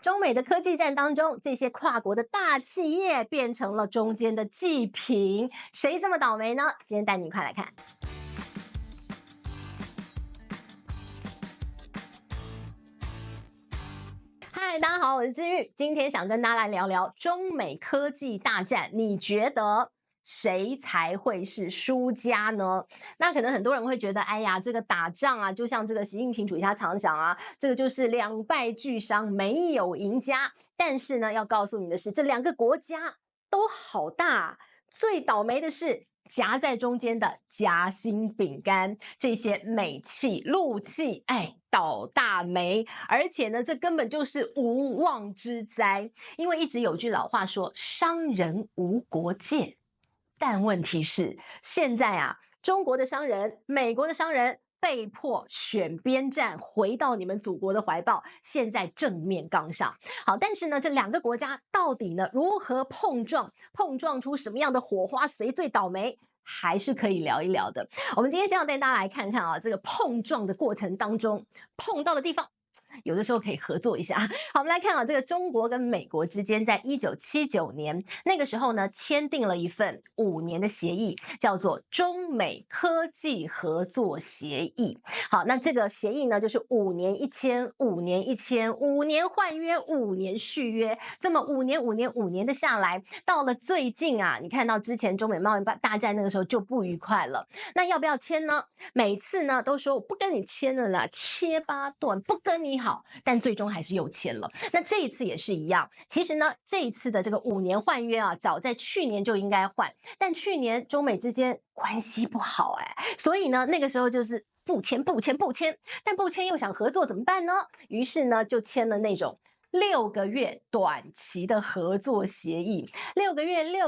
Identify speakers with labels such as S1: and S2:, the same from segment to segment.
S1: 中美的科技战当中，这些跨国的大企业变成了中间的祭品，谁这么倒霉呢？今天带你一块来看。嗨，大家好，我是知玉，今天想跟大家来聊聊中美科技大战，你觉得谁才会是输家呢？那可能很多人会觉得，哎呀，这个打仗啊，就像这个习近平主席他常讲啊，这个就是两败俱伤，没有赢家。但是呢，要告诉你的是，这两个国家都好大，最倒霉的是夹在中间的夹心饼干，这些美企、陆企，倒大霉，而且呢，这根本就是无妄之灾。因为一直有句老话说，商人无国界。但问题是，现在啊，中国的商人、美国的商人被迫选边站，回到你们祖国的怀抱，现在正面刚上。好，但是呢，这两个国家到底呢如何碰撞出什么样的火花，谁最倒霉？还是可以聊一聊的。我们今天先要带大家来看看啊，这个碰撞的过程当中，碰到的地方有的时候可以合作一下。好，我们来看啊，这个中国跟美国之间在1979年那个时候呢，签订了一份5年的协议，叫做中美科技合作协议。好，那这个协议呢，就是5年一签，5年一签，5年换约，5年续约，这么5年的下来，到了最近啊，你看到之前中美贸易大战那个时候就不愉快了，那要不要签呢？每次呢都说我不跟你签了啦，切八段，不跟你好，但最终还是又签了。那这一次也是一样，其实呢，这一次的这个5年换约啊，早在去年就应该换，但去年中美之间关系不好所以呢，那个时候就是不签，但不签又想合作怎么办呢？于是呢，就签了那种6个月短期的合作协议，6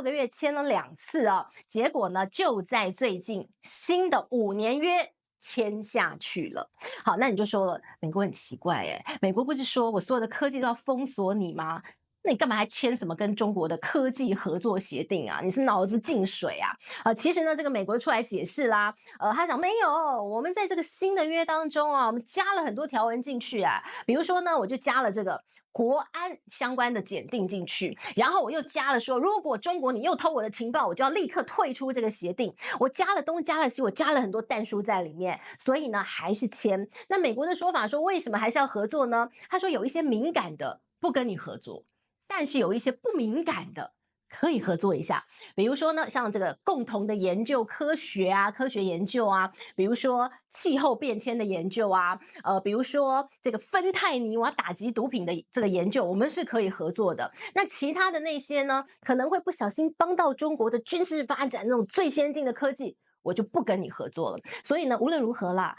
S1: 个月签了2次啊，结果呢，就在最近新的5年约签下去了。好，那你就说了，美国很奇怪美国不是说我所有的科技都要封锁你吗？那你干嘛还签什么跟中国的科技合作协定啊？你是脑子进水啊？其实呢，这个美国出来解释啦，他讲没有，我们在这个新的约当中啊，我们加了很多条文进去啊，比如说呢，我就加了这个国安相关的检定进去，然后我又加了说，如果中国你又偷我的情报，我就要立刻退出这个协定。我加了东加了西，我加了很多弹书在里面，所以呢还是签。那美国的说法说，为什么还是要合作呢？他说有一些敏感的不跟你合作，但是有一些不敏感的可以合作一下，比如说呢，像这个共同的研究科学研究啊，比如说气候变迁的研究啊，比如说这个芬太尼我要打击毒品的这个研究，我们是可以合作的。那其他的那些呢，可能会不小心帮到中国的军事发展那种最先进的科技，我就不跟你合作了。所以呢，无论如何啦，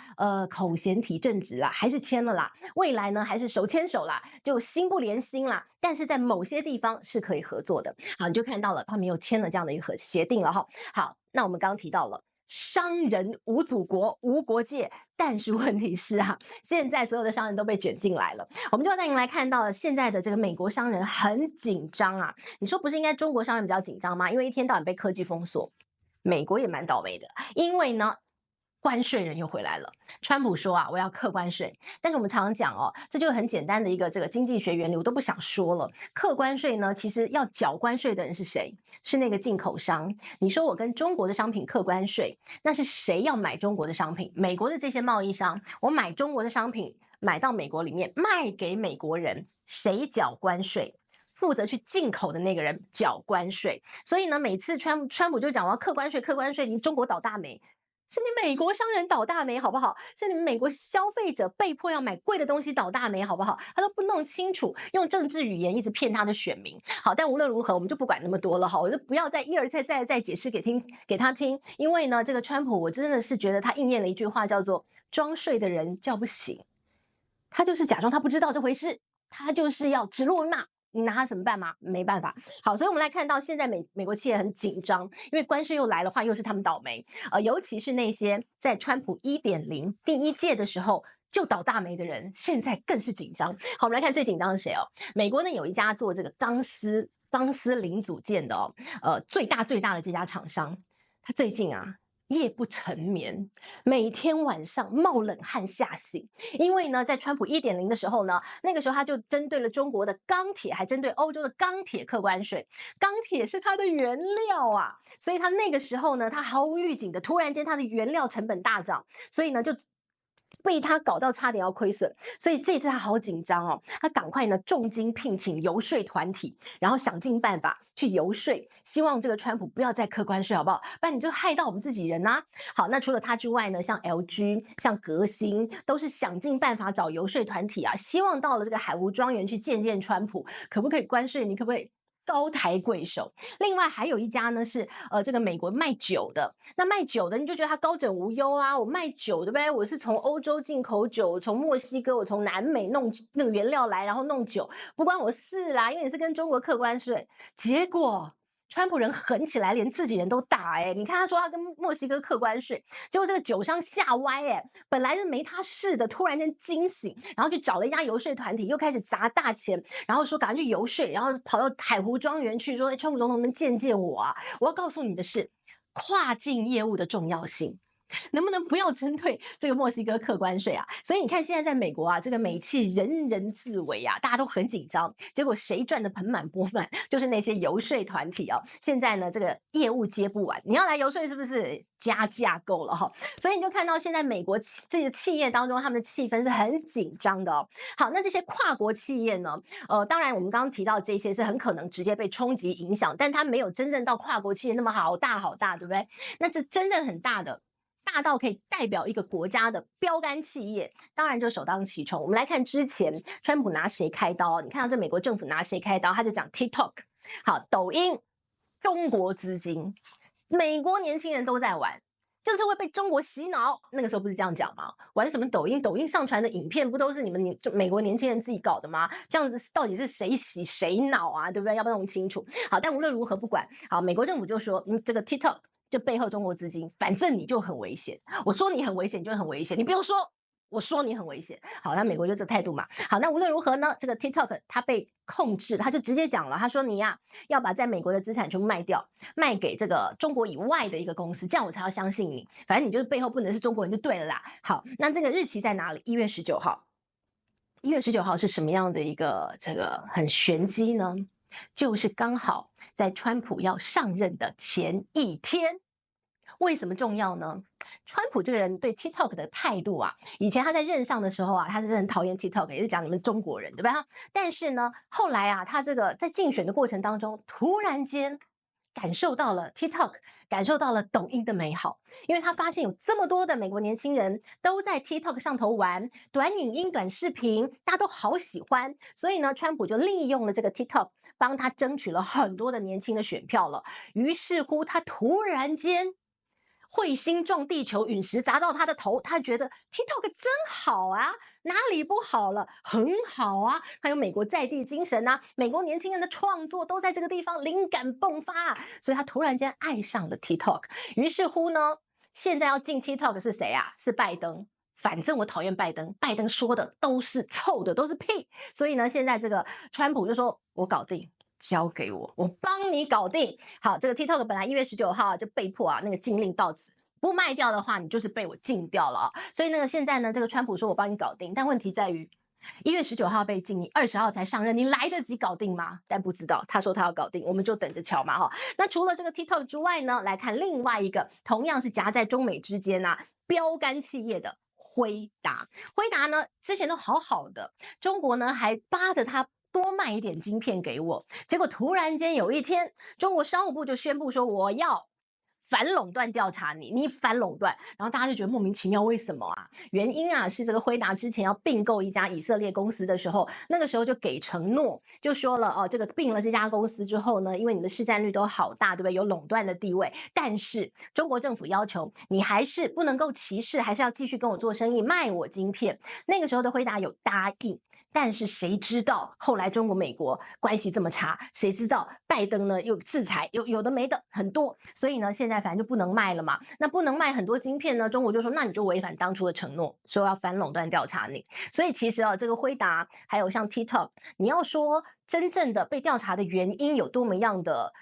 S1: 口嫌体正直啦，还是签了啦。未来呢，还是手牵手啦，就心不连心啦。但是在某些地方是可以合作的。好，你就看到了，他们又签了这样的一个协定了哈。好，那我们刚刚提到了。商人无祖国无国界，但是问题是啊，现在所有的商人都被卷进来了。我们就带您来看到现在的这个美国商人很紧张啊。你说不是应该中国商人比较紧张吗？因为一天到晚被科技封锁。美国也蛮倒霉的，因为呢，关税人又回来了。川普说啊，我要课关税，但是我们常常讲哦，这就很简单的一个这个经济学原理，我都不想说了。课关税呢，其实要缴关税的人是谁？是那个进口商。你说我跟中国的商品课关税，那是谁要买中国的商品？美国的这些贸易商，我买中国的商品，买到美国里面卖给美国人，谁缴关税？负责去进口的那个人缴关税。所以呢，每次川普就讲我要课关税，你中国倒大霉。是你美国商人倒大霉好不好？是你们美国消费者被迫要买贵的东西倒大霉好不好？他都不弄清楚，用政治语言一直骗他的选民。好，但无论如何，我们就不管那么多了哈，我就不要再一而再再解释给他听，因为呢，这个川普我真的是觉得他应验了一句话，叫做装睡的人叫不醒，他就是假装他不知道这回事，他就是要指鹿为马。你拿他什么办吗？没办法。好，所以我们来看到现在美国企业很紧张，因为关税又来的话，又是他们倒霉。尤其是那些在川普1.0第一届的时候就倒大霉的人，现在更是紧张。好，我们来看最紧张的是谁哦？美国呢有一家做这个钢丝零组件的最大的这家厂商，他最近啊夜不成眠，每天晚上冒冷汗吓醒。因为呢，在川普1.0的时候呢，那个时候他就针对了中国的钢铁，还针对欧洲的钢铁课关税。钢铁是它的原料啊，所以他那个时候呢，他毫无预警的，突然间他的原料成本大涨，所以呢就被他搞到差点要亏损，所以这次他好紧张哦，他赶快呢重金聘请游说团体，然后想尽办法去游说，希望这个川普不要再课关税，好不好？不然你就害到我们自己人啊。好，那除了他之外呢，像 LG、像革新，都是想尽办法找游说团体啊，希望到了这个海湖庄园去见见川普，可不可以关税？你可不可以高抬贵手？另外还有一家呢是这个美国卖酒的，那卖酒的你就觉得他高枕无忧啊，我卖酒对不对？我是从欧洲进口酒，从墨西哥，我从南美弄那个原料来，然后弄酒，不关我事啦，因为你是跟中国课关税。结果川普人狠起来，连自己人都打你看他说他跟墨西哥课关税，结果这个酒商吓歪本来是没他事的，突然间惊醒，然后去找了一家游说团体，又开始砸大钱，然后说赶快去游说，然后跑到海湖庄园去说，川普总统们见见我啊！我要告诉你的是，跨境业务的重要性。能不能不要针对这个墨西哥课关税啊？所以你看，现在在美国啊，这个美企人人自危啊，大家都很紧张。结果谁赚得盆满钵满？就是那些游说团体啊。现在呢，这个业务接不完，你要来游说是不是？加价够了哈，所以你就看到现在美国这个企业当中，他们的气氛是很紧张的哦。好，那这些跨国企业呢？当然我们刚刚提到这些是很可能直接被冲击影响，但它没有真正到跨国企业那么好大好大，对不对？那这真正很大的。大到可以代表一个国家的标杆企业，当然就首当其冲。我们来看之前川普拿谁开刀，你看到这美国政府拿谁开刀，他就讲 TikTok， 好，抖音，中国资金，美国年轻人都在玩。就是会被中国洗脑，那个时候不是这样讲吗？玩什么抖音？抖音上传的影片不都是你们美国年轻人自己搞的吗？这样子到底是谁洗谁脑啊？对不对？要不弄清楚。好，但无论如何不管，好，美国政府就说，这个 TikTok 就背后中国资金，反正你就很危险。我说你很危险，你就很危险，你不用说。我说你很危险，好，那美国就这态度嘛。好，那无论如何呢，这个 TikTok 它被控制，他就直接讲了，他说你呀要把在美国的资产全部卖掉，卖给这个中国以外的一个公司，这样我才要相信你。反正你就是背后不能是中国人就对了啦。好，那这个日期在哪里？1月19号。1月19号是什么样的一个这个很玄机呢？就是刚好在川普要上任的前一天。为什么重要呢？川普这个人对 TikTok 的态度啊，以前他在任上的时候啊，他是很讨厌 TikTok， 也是讲你们中国人，对吧？但是呢，后来啊，他这个在竞选的过程当中，突然间感受到了 TikTok， 感受到了抖音的美好，因为他发现有这么多的美国年轻人都在 TikTok 上头玩短影音、短视频，大家都好喜欢，所以呢，川普就利用了这个 TikTok， 帮他争取了很多的年轻的选票了。于是乎，他突然间彗星撞地球，陨石砸到他的头，他觉得 TikTok 真好啊，哪里不好了？很好啊，还有美国在地精神啊，美国年轻人的创作都在这个地方灵感迸发啊，所以他突然间爱上了 TikTok。于是乎呢，现在要进 TikTok 是谁啊？是拜登。反正我讨厌拜登，拜登说的都是臭的，都是屁。所以呢，现在这个川普就说：“我搞定。”交给我，我帮你搞定。好，这个 TikTok 本来1月19号就被迫那个禁令到此，不卖掉的话，你就是被我禁掉了所以现在呢，这个川普说我帮你搞定，但问题在于1月19号被禁，你20号才上任，你来得及搞定吗？但不知道，他说他要搞定，我们就等着瞧嘛那除了这个 TikTok 之外呢，来看另外一个同样是夹在中美之间标杆企业的辉达。辉达呢之前都好好的，中国呢还扒着他多卖一点晶片给我，结果突然间有一天，中国商务部就宣布说我要反垄断调查你反垄断，然后大家就觉得莫名其妙，为什么啊？原因是这个辉达之前要并购一家以色列公司的时候，那个时候就给承诺，就说了这个并了这家公司之后呢，因为你的市占率都好大，对不对？有垄断的地位，但是中国政府要求你还是不能够歧视，还是要继续跟我做生意，卖我晶片。那个时候的辉达有答应。但是谁知道后来中国美国关系这么差，谁知道拜登呢又制裁，有的没的很多，所以呢现在反正就不能卖了嘛。那不能卖很多晶片呢，中国就说那你就违反当初的承诺，说要反垄断调查你。所以其实这个辉达还有像 TikTok， 你要说真正的被调查的原因有多么样的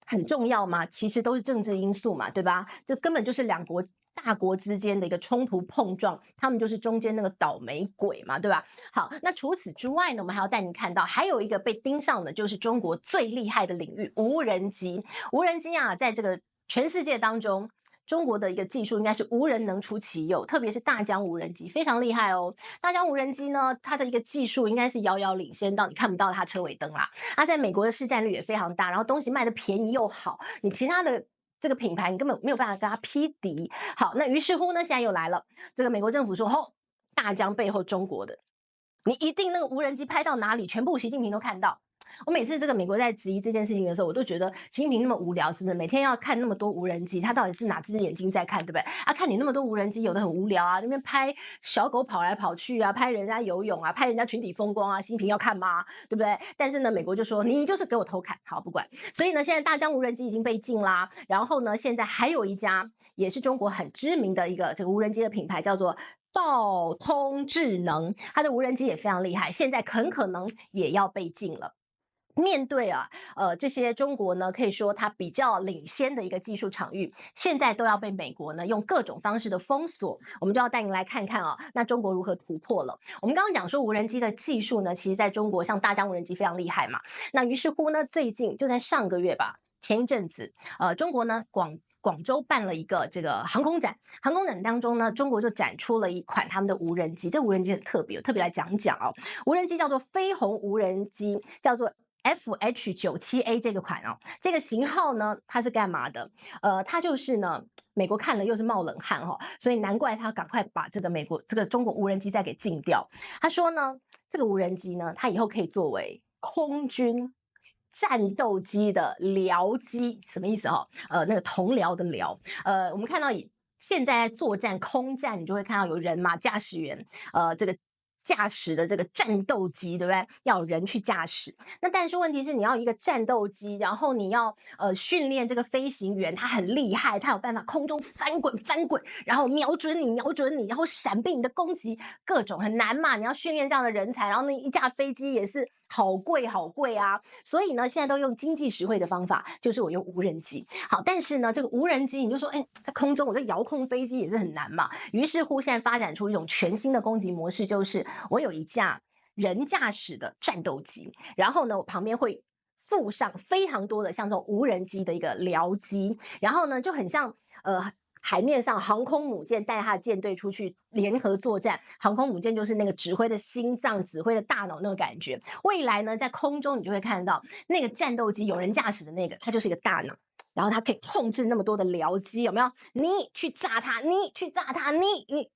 S1: 很重要吗？其实都是政治因素嘛，对吧？这根本就是两国大国之间的一个冲突碰撞，他们就是中间那个倒霉鬼嘛，对吧？好，那除此之外呢，我们还要带你看到，还有一个被盯上的就是中国最厉害的领域——无人机。无人机啊，在这个全世界当中，中国的一个技术应该是无人能出其右，特别是大疆无人机非常厉害哦。大疆无人机呢，它的一个技术应该是遥遥领先到你看不到它车尾灯啦。它在美国的市占率也非常大，然后东西卖的便宜又好，你其他的这个品牌你根本没有办法跟它匹敌。好，那于是乎呢，现在又来了，这个美国政府说，大疆背后中国的，你一定那个无人机拍到哪里，全部习近平都看到。我每次这个美国在质疑这件事情的时候，我都觉得习近平那么无聊，是不是？每天要看那么多无人机，他到底是哪只眼睛在看，对不对？啊，看你那么多无人机，有的很无聊啊，那边拍小狗跑来跑去啊，拍人家游泳啊，拍人家群体风光啊，习近平要看吗？对不对？但是呢，美国就说你就是给我偷看，好不管。所以呢，现在大疆无人机已经被禁啦，然后呢，现在还有一家也是中国很知名的一个这个无人机的品牌，叫做道通智能，它的无人机也非常厉害，现在很可能也要被禁了。面对这些中国呢，可以说它比较领先的一个技术场域，现在都要被美国呢用各种方式的封锁，我们就要带您来看看那中国如何突破了。我们刚刚讲说无人机的技术呢，其实在中国像大疆无人机非常厉害嘛，那于是乎呢，最近就在上个月吧，前一阵子，中国呢广州办了一个这个航空展，航空展当中呢，中国就展出了一款他们的无人机，这无人机很特别，特别来讲讲哦。无人机叫做飞鸿无人机，叫做FH97A 这个款这个型号呢，它是干嘛的？它就是呢，美国看了又是冒冷汗所以难怪他赶快把这个中国无人机再给禁掉。他说呢，这个无人机呢，它以后可以作为空军战斗机的僚机，什么意思那个同僚的僚，我们看到现在作战空战，你就会看到有人嘛，驾驶员，这个驾驶的这个战斗机，对不对？要有人去驾驶。那但是问题是，你要一个战斗机，然后你要训练这个飞行员，他很厉害，他有办法空中翻滚，然后瞄准你，然后闪避你的攻击，各种很难嘛。你要训练这样的人才，然后那一架飞机也是好贵啊。所以呢，现在都用经济实惠的方法，就是我用无人机。好，但是呢，这个无人机你就说，在空中我这遥控飞机也是很难嘛。于是乎，现在发展出一种全新的攻击模式，就是我有一架人驾驶的战斗机，然后呢，我旁边会附上非常多的像这种无人机的一个僚机，然后呢，就很像海面上航空母舰带它的舰队出去联合作战，航空母舰就是那个指挥的心脏、指挥的大脑那个感觉。未来呢，在空中你就会看到那个战斗机有人驾驶的那个，它就是一个大脑。然后它可以控制那么多的僚机，有没有？你去炸它，你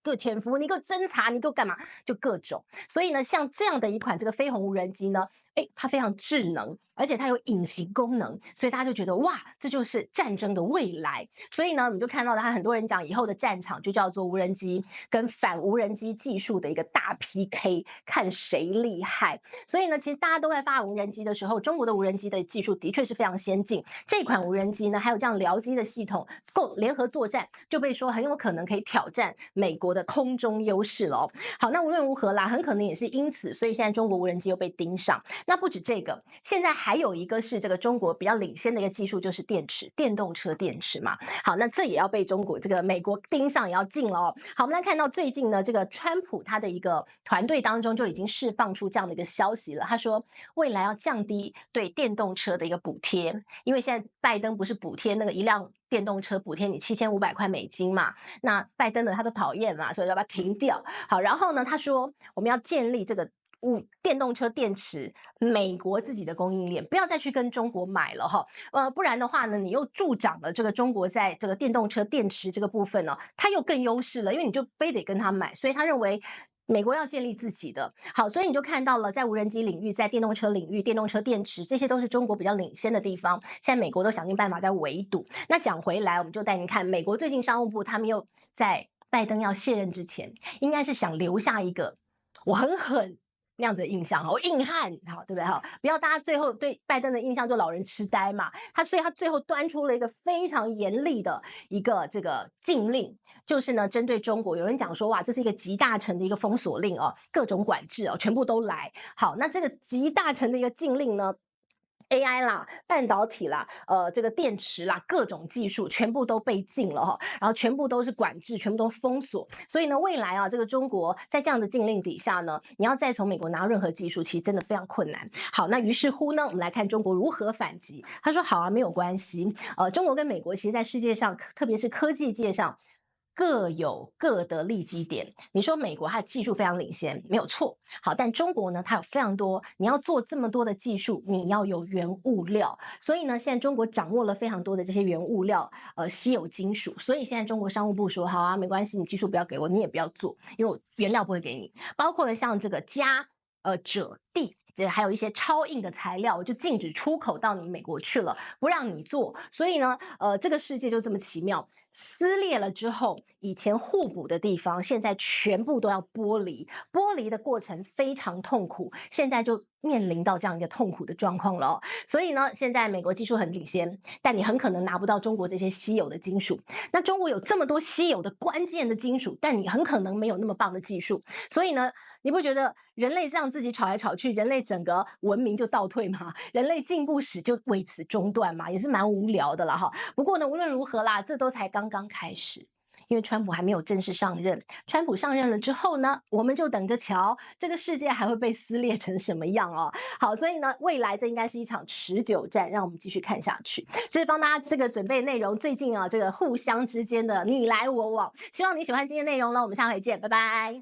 S1: 给我潜伏，你给我侦察，你给我干嘛？就各种。所以呢，像这样的一款这个飞鸿无人机呢，它非常智能，而且它有隐形功能，所以大家就觉得哇，这就是战争的未来。所以呢，我们就看到了，很多人讲以后的战场就叫做无人机跟反无人机技术的一个大 PK， 看谁厉害。所以呢，其实大家都在发展无人机的时候，中国的无人机的技术的确是非常先进。这款无人机呢，还有这样僚机的系统，联合作战，就被说很有可能可以挑战美国的空中优势了好，那无论如何啦，很可能也是因此，所以现在中国无人机又被盯上。那不止这个，现在还有一个是这个中国比较领先的一个技术，就是电动车电池嘛。好，那这也要被中国这个美国盯上，也要禁了好，我们来看到最近呢，这个川普他的一个团队当中就已经释放出这样的一个消息了。他说，未来要降低对电动车的一个补贴，因为现在拜登不是补贴那个一辆电动车补贴你$7500嘛，那拜登呢他都讨厌嘛，所以要把它停掉。好，然后呢，他说我们要建立这个电动车电池美国自己的供应链，不要再去跟中国买了不然的话呢，你又助长了这个中国在这个电动车电池这个部分呢，它又更优势了，因为你就非得跟他买，所以他认为美国要建立自己的。好，所以你就看到了，在无人机领域，在电动车领域，电动车电池，这些都是中国比较领先的地方。现在美国都想尽办法在围堵。那讲回来，我们就带您看，美国最近商务部他们又在拜登要卸任之前，应该是想留下一个我很狠那样子的印象我硬汉好，对不对不要大家最后对拜登的印象就老人痴呆嘛。所以他最后端出了一个非常严厉的一个这个禁令，就是呢针对中国，有人讲说哇，这是一个集大成的一个封锁令各种管制全部都来。好，那这个集大成的一个禁令呢， AI 啦、半导体啦、这个电池啦，各种技术全部都被禁了哈，然后全部都是管制，全部都封锁。所以呢，未来啊，这个中国在这样的禁令底下呢，你要再从美国拿到任何技术，其实真的非常困难。好，那于是乎呢，我们来看中国如何反击。他说：好啊，没有关系。中国跟美国其实在世界上，特别是科技界上。各有各的利基点。你说美国它的技术非常领先，没有错。好，但中国呢，它有非常多，你要做这么多的技术，你要有原物料。所以呢，现在中国掌握了非常多的这些原物料，稀有金属。所以现在中国商务部说，好啊，没关系，你技术不要给我，你也不要做，因为我原料不会给你。包括了像这个镓、锗、锭。这还有一些超硬的材料，我就禁止出口到你美国去了，不让你做。所以呢，这个世界就这么奇妙。撕裂了之后，以前互补的地方，现在全部都要剥离。剥离的过程非常痛苦，现在就面临到这样一个痛苦的状况了哦。所以呢，现在美国技术很领先，但你很可能拿不到中国这些稀有的金属。那中国有这么多稀有的关键的金属，但你很可能没有那么棒的技术。所以呢，你不觉得人类这样自己吵来吵去，人类整个文明就倒退吗？人类进步史就为此中断嘛，也是蛮无聊的啦哈。不过呢，无论如何啦，这都才刚刚开始。因为川普还没有正式上任，川普上任了之后呢，我们就等着瞧这个世界还会被撕裂成什么样哦。好，所以呢，未来这应该是一场持久战，让我们继续看下去。这是帮大家这个准备内容，最近啊，这个互相之间的你来我往，希望你喜欢今天内容了，我们下回见，拜拜。